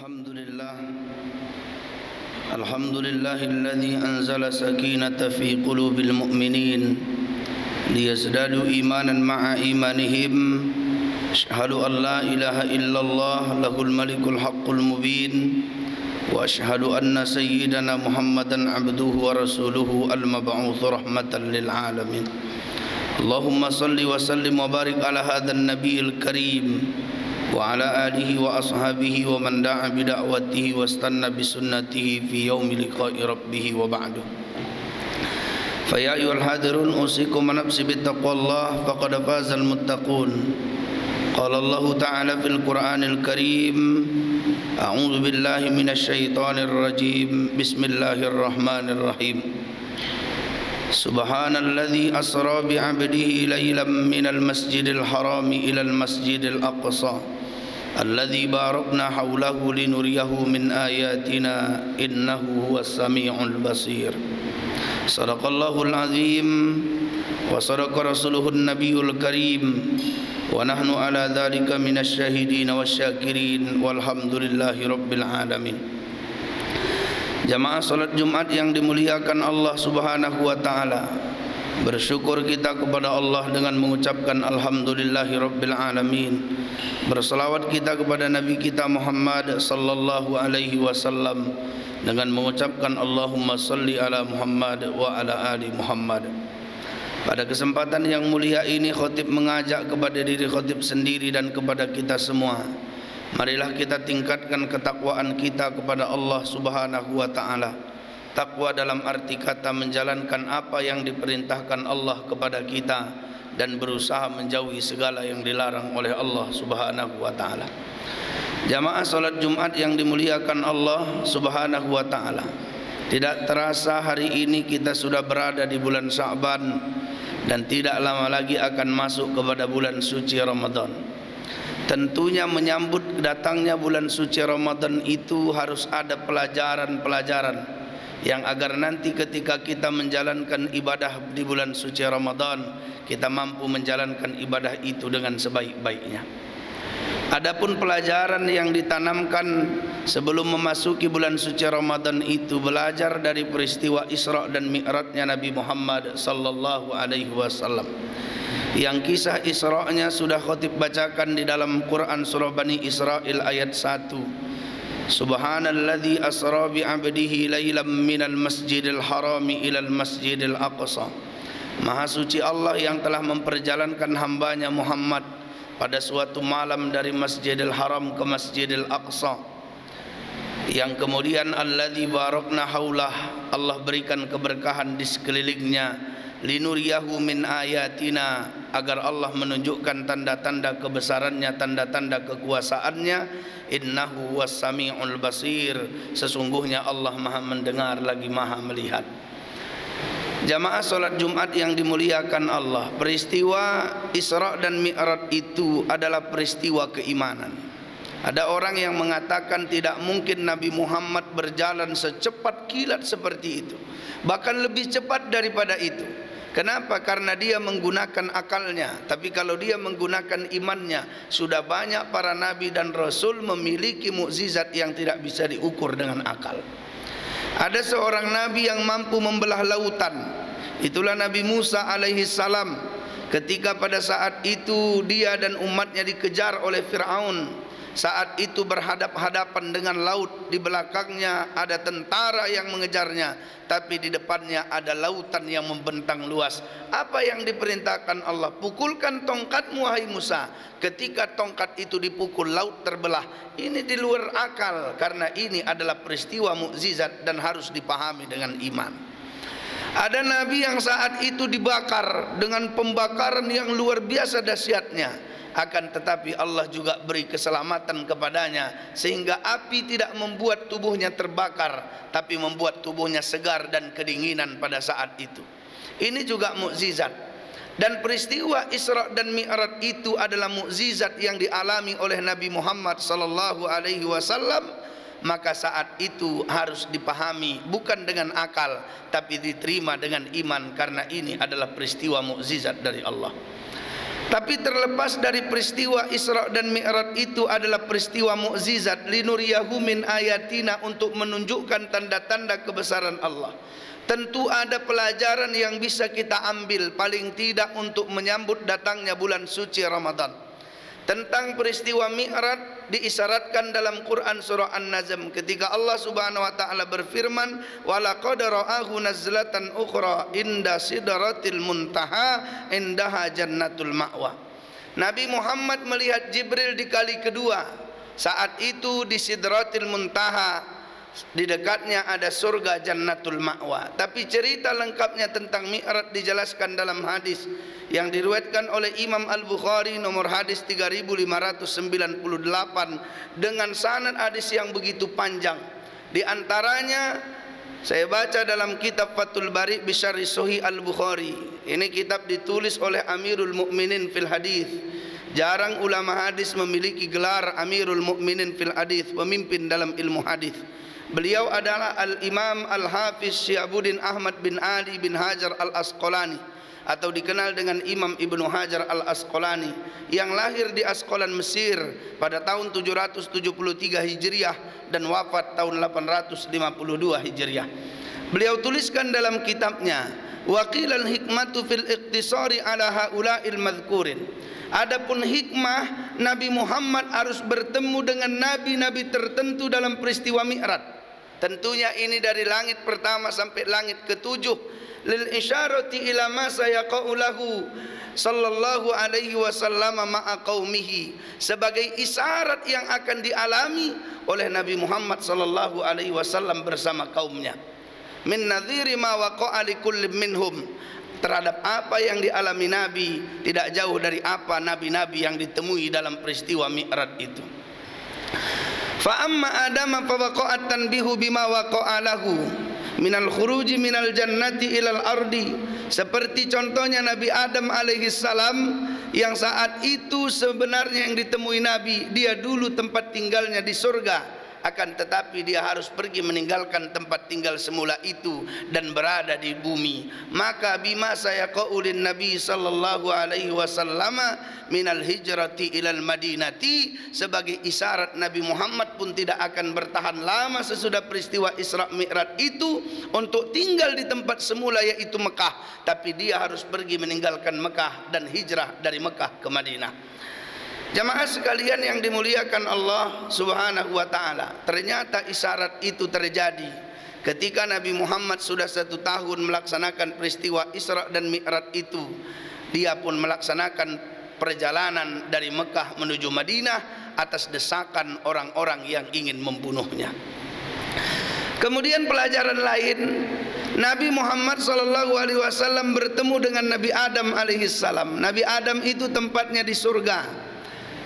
الحمد لله الذي أنزل سكينة في قلوب المؤمنين ليزدادوا إيمانا مع إيمانهم. أشهد أن لا إله إلا الله له الملك الحق المبين، وأشهد أن سيدنا محمدا عبده ورسوله المبعوث رحمة للعالمين. اللهم صل وسلم وبارك على هذا النبي الكريم وعلى آله وأصحابه ومن دعا بدعوته واستنى بسنته في يوم لقاء ربه وبعد. فيا أيها الحاضرون أوصيكم ونفسي بتقوى الله فقد فاز المتقون. قال الله تعالى في القرآن الكريم: أعوذ بالله من الشيطان الرجيم، بسم الله الرحمن الرحيم. سبحان الذي أسرى بعبده ليلا من المسجد الحرام إلى المسجد الأقصى الذي باركنا حوله لنريه من آياتنا إنه هو السميع البصير. صدق الله العظيم وصدق رسوله النبي الكريم ونحن على ذلك من الشاهدين والشاكرين والحمد لله رب العالمين. Jamaah salat Jumat yang dimuliakan Allah Subhanahu wa taala, bersyukur kita kepada Allah dengan mengucapkan alhamdulillahi rabbil alamin. Berselawat kita kepada Nabi kita Muhammad sallallahu alaihi wasallam dengan mengucapkan Allahumma salli ala Muhammad wa ala ali Muhammad. Pada kesempatan yang mulia ini khatib mengajak kepada diri khatib sendiri dan kepada kita semua, marilah kita tingkatkan ketakwaan kita kepada Allah Subhanahu wa taala. Takwa dalam arti kata menjalankan apa yang diperintahkan Allah kepada kita dan berusaha menjauhi segala yang dilarang oleh Allah Subhanahu wa taala. Jamaah salat Jumat yang dimuliakan Allah Subhanahu wa taala, tidak terasa hari ini kita sudah berada di bulan Sya'ban dan tidak lama lagi akan masuk kepada bulan suci Ramadan. Tentunya menyambut datangnya bulan suci Ramadan itu harus ada pelajaran-pelajaran yang agar nanti ketika kita menjalankan ibadah di bulan suci Ramadan, kita mampu menjalankan ibadah itu dengan sebaik-baiknya. Adapun pelajaran yang ditanamkan sebelum memasuki bulan suci Ramadan itu, belajar dari peristiwa Isra dan Mi'rajnya Nabi Muhammad sallallahu alaihi wasallam. Yang kisah Isra'nya sudah khatib bacakan di dalam Quran surah Bani Israil ayat 1. Subhanalladzi asra bi'abdihi laylan minal masjidil harami ilal masjidil aqsa. Maha suci Allah yang telah memperjalankan hambanya Muhammad pada suatu malam dari Masjidil Haram ke Masjidil Aqsa, yang kemudian alladzi barakna haulah, Allah berikan keberkahan di sekelilingnya, linuriyahu min ayatina, agar Allah menunjukkan tanda-tanda kebesarannya, tanda-tanda kekuasaannya. Innahu was-sami'ul basir, sesungguhnya Allah Maha mendengar lagi Maha melihat. Jamaah salat Jumat yang dimuliakan Allah, peristiwa Isra dan Mi'raj itu adalah peristiwa keimanan. Ada orang yang mengatakan tidak mungkin Nabi Muhammad berjalan secepat kilat seperti itu, bahkan lebih cepat daripada itu. Kenapa? Karena dia menggunakan akalnya. Tapi kalau dia menggunakan imannya, sudah banyak para nabi dan rasul memiliki mukjizat yang tidak bisa diukur dengan akal. Ada seorang nabi yang mampu membelah lautan. Itulah Nabi Musa alaihi salam. Ketika pada saat itu dia dan umatnya dikejar oleh Fir'aun, saat itu berhadap-hadapan dengan laut, di belakangnya ada tentara yang mengejarnya, tapi di depannya ada lautan yang membentang luas. Apa yang diperintahkan Allah? Pukulkan tongkatmu wahai Musa. Ketika tongkat itu dipukul, laut terbelah. Ini di luar akal, karena ini adalah peristiwa mukjizat dan harus dipahami dengan iman. Ada nabi yang saat itu dibakar dengan pembakaran yang luar biasa dahsyatnya, akan tetapi Allah juga beri keselamatan kepadanya, sehingga api tidak membuat tubuhnya terbakar, tapi membuat tubuhnya segar dan kedinginan pada saat itu. Ini juga mukjizat. Dan peristiwa Isra dan Mi'raj itu adalah mukjizat yang dialami oleh Nabi Muhammad sallallahu alaihi wasallam. Maka saat itu harus dipahami bukan dengan akal, tapi diterima dengan iman, karena ini adalah peristiwa mukjizat dari Allah. Tapi terlepas dari peristiwa Isra dan Mi'raj itu adalah peristiwa mukjizat linuriyahu min ayatina, untuk menunjukkan tanda-tanda kebesaran Allah. Tentu ada pelajaran yang bisa kita ambil paling tidak untuk menyambut datangnya bulan suci Ramadan. Tentang peristiwa Mi'raj diisyaratkan dalam Quran surah An-Najm ketika Allah Subhanahu wa taala berfirman, "Wa laqad ra'ahu nazlatan ukhra inda sidratil muntaha indaha jannatul ma'wa." Nabi Muhammad melihat Jibril di kali kedua. Saat itu di Sidratil Muntaha, di dekatnya ada surga Jannatul Ma'wa. Tapi cerita lengkapnya tentang Mi'raj dijelaskan dalam hadis yang diriwayatkan oleh Imam Al-Bukhari nomor hadis 3598 dengan sanad hadis yang begitu panjang. Di antaranya saya baca dalam kitab Fathul Bari bi Syarh Sahih Al-Bukhari. Ini kitab ditulis oleh Amirul Mukminin fil Hadis. Jarang ulama hadis memiliki gelar Amirul Mukminin fil Hadis, pemimpin dalam ilmu hadis. Beliau adalah Al-Imam Al-Hafiz Syihabuddin Ahmad bin Ali bin Hajar Al-Asqalani, atau dikenal dengan Imam Ibnu Hajar Al-Asqalani, yang lahir di Asqalan, Mesir pada tahun 773 Hijriah dan wafat tahun 852 Hijriah. Beliau tuliskan dalam kitabnya, "Waqilal hikmatu fil iqtisari ala haula'il madhkurin." Adapun hikmah Nabi Muhammad harus bertemu dengan nabi-nabi tertentu dalam peristiwa Mi'raj. Tentunya ini dari langit pertama sampai langit ketujuh, lil isyarati ila ma sayaqa'u lahu sallallahu alaihi wasallam ma'a qaumihi, sebagai isyarat yang akan dialami oleh Nabi Muhammad sallallahu alaihi wasallam bersama kaumnya. Min nadhiri ma waqa'a likulli minhum, terhadap apa yang dialami Nabi tidak jauh dari apa nabi-nabi yang ditemui dalam peristiwa Mi'raj itu. Fa amma Adam fa waqa'at tanbihu bima waqa'a lahu minal khuruji minal jannati ilal ardi, seperti contohnya Nabi Adam alaihi salam yang saat itu sebenarnya yang ditemui Nabi, dia dulu tempat tinggalnya di surga, akan tetapi dia harus pergi meninggalkan tempat tinggal semula itu dan berada di bumi. Maka bima saya qaulin Nabi sallallahu alaihi wasallam minal hijrati ilal madinati, sebagai isyarat Nabi Muhammad pun tidak akan bertahan lama sesudah peristiwa Isra Mi'raj itu untuk tinggal di tempat semula yaitu Mekah, tapi dia harus pergi meninggalkan Mekah dan hijrah dari Mekah ke Madinah. Jamaah sekalian yang dimuliakan Allah Subhanahu wa ta'ala, ternyata isyarat itu terjadi ketika Nabi Muhammad sudah 1 tahun melaksanakan peristiwa Isra dan Mi'raj itu. Dia pun melaksanakan perjalanan dari Mekah menuju Madinah atas desakan orang-orang yang ingin membunuhnya. Kemudian pelajaran lain, Nabi Muhammad SAW bertemu dengan Nabi Adam alaihissalam. Nabi Adam itu tempatnya di surga.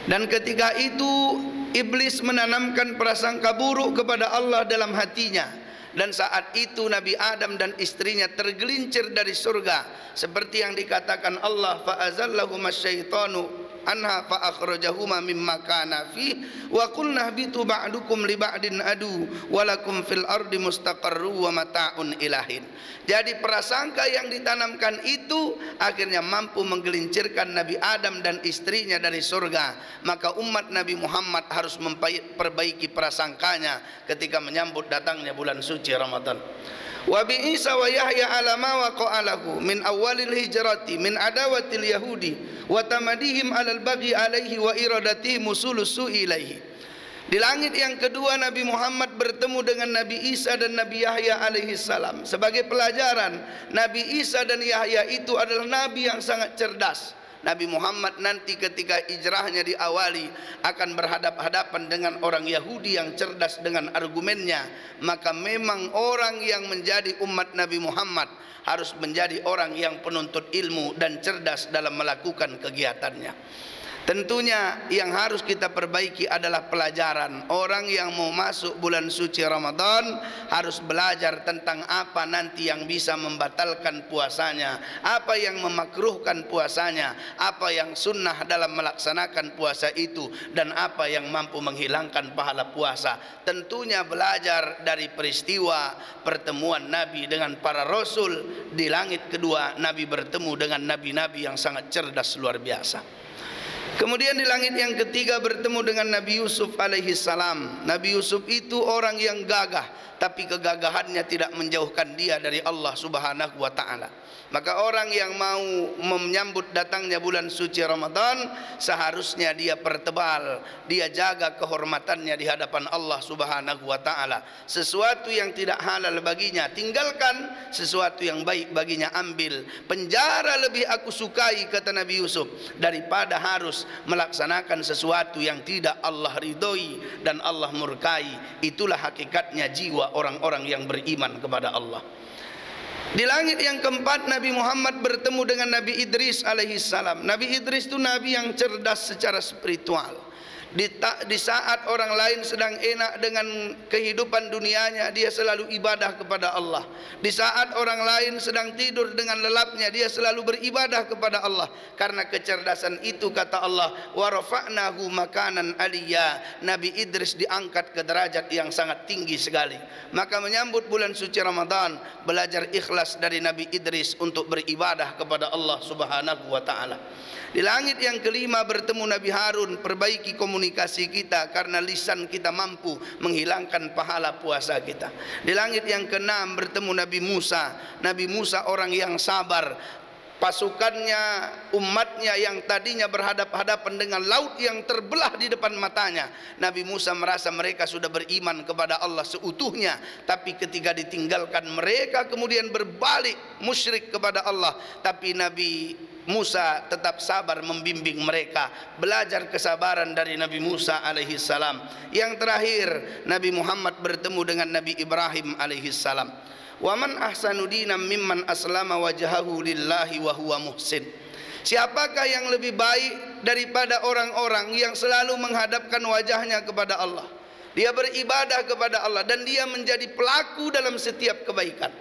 Dan ketika itu iblis menanamkan prasangka buruk kepada Allah dalam hatinya. Dan saat itu Nabi Adam dan istrinya tergelincir dari surga, seperti yang dikatakan Allah, fa'azallahuma syaitanu anha fa'akhrajahuma mimma kana fi wa qulna bitu ba'dukum li ba'din adu walakum fil ardi mustaqarru wa mata'un ilahin. Jadi prasangka yang ditanamkan itu akhirnya mampu menggelincirkan Nabi Adam dan istrinya dari surga. Maka umat Nabi Muhammad harus memperbaiki prasangkanya ketika menyambut datangnya bulan suci Ramadan. Wa bi Isa wa Yahya ala ma waqa'alahu min awalil hijrati min adawatil yahudi wa tamadihim alal baghi alaihi wa iradatihim usulus su'i ilaihi. Di langit yang kedua Nabi Muhammad bertemu dengan Nabi Isa dan Nabi Yahya alaihi salam. Sebagai pelajaran, Nabi Isa dan Yahya itu adalah nabi yang sangat cerdas. Nabi Muhammad nanti ketika hijrahnya diawali akan berhadap-hadapan dengan orang Yahudi yang cerdas dengan argumennya. Maka memang orang yang menjadi umat Nabi Muhammad harus menjadi orang yang penuntut ilmu dan cerdas dalam melakukan kegiatannya. Tentunya yang harus kita perbaiki adalah pelajaran. Orang yang mau masuk bulan suci Ramadan harus belajar tentang apa nanti yang bisa membatalkan puasanya, apa yang memakruhkan puasanya, apa yang sunnah dalam melaksanakan puasa itu, dan apa yang mampu menghilangkan pahala puasa. Tentunya belajar dari peristiwa pertemuan Nabi dengan para Rasul. Di langit kedua Nabi bertemu dengan nabi-nabi yang sangat cerdas luar biasa. Kemudian di langit yang ketiga bertemu dengan Nabi Yusuf alaihi salam. Nabi Yusuf itu orang yang gagah, tapi kegagahannya tidak menjauhkan dia dari Allah Subhanahu wa taala. Maka orang yang mau menyambut datangnya bulan suci Ramadan seharusnya dia pertebal, dia jaga kehormatannya di hadapan Allah Subhanahu wa taala. Sesuatu yang tidak halal baginya tinggalkan, sesuatu yang baik baginya ambil. Penjara lebih aku sukai, kata Nabi Yusuf, daripada harus melaksanakan sesuatu yang tidak Allah ridhoi dan Allah murkai. Itulah hakikatnya jiwa orang-orang yang beriman kepada Allah. Di langit yang keempat Nabi Muhammad bertemu dengan Nabi Idris alaihi salam. Nabi Idris itu nabi yang cerdas secara spiritual. Di saat orang lain sedang enak dengan kehidupan dunianya, dia selalu ibadah kepada Allah. Di saat orang lain sedang tidur dengan lelapnya, dia selalu beribadah kepada Allah. Karena kecerdasan itu, kata Allah, wa rafa'nahu makanan aliyya. Nabi Idris diangkat ke derajat yang sangat tinggi sekali. Maka menyambut bulan suci Ramadan, belajar ikhlas dari Nabi Idris untuk beribadah kepada Allah Subhanahu wa taala. Di langit yang kelima bertemu Nabi Harun. Perbaiki komunikasi kita karena lisan kita mampu menghilangkan pahala puasa kita. Di langit yang keenam bertemu Nabi Musa. Nabi Musa orang yang sabar. Pasukannya, umatnya yang tadinya berhadap-hadapan dengan laut yang terbelah di depan matanya, Nabi Musa merasa mereka sudah beriman kepada Allah seutuhnya. Tapi ketika ditinggalkan, mereka kemudian berbalik musyrik kepada Allah. Tapi Nabi Musa tetap sabar membimbing mereka. Belajar kesabaran dari Nabi Musa alaihi salam. Yang terakhir, Nabi Muhammad bertemu dengan Nabi Ibrahim alaihi salam. Wa man ahsanu dinan mimman aslama wajhahu lillahi wa huwa muhsin. Siapakah yang lebih baik daripada orang-orang yang selalu menghadapkan wajahnya kepada Allah? Dia beribadah kepada Allah dan dia menjadi pelaku dalam setiap kebaikan.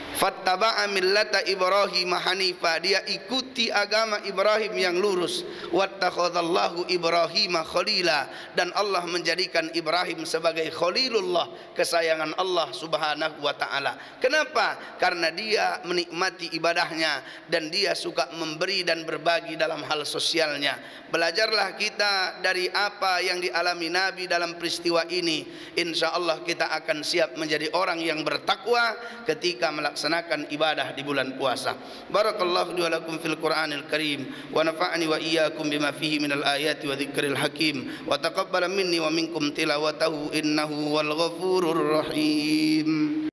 Fattaba'a millata Ibrahim hanifa, dia ikuti agama Ibrahim yang lurus. Wattakhadallahu Ibrahim khalila, dan Allah menjadikan Ibrahim sebagai khalilullah, kesayangan Allah Subhanahu wa taala. Kenapa? Karena dia menikmati ibadahnya dan dia suka memberi dan berbagi dalam hal sosialnya. Belajarlah kita dari apa yang dialami Nabi dalam peristiwa ini. Insya Allah kita akan siap menjadi orang yang bertakwa ketika melaksanakan ibadah di bulan puasa. Barakallahu li wa lakum fil Qur'anil Karim wa nafa'ani wa iyyakum bima fihi minal ayati wa dzikril hakim wa taqabbala minni wa minkum tilawatahu innahu wal ghafurur rahim.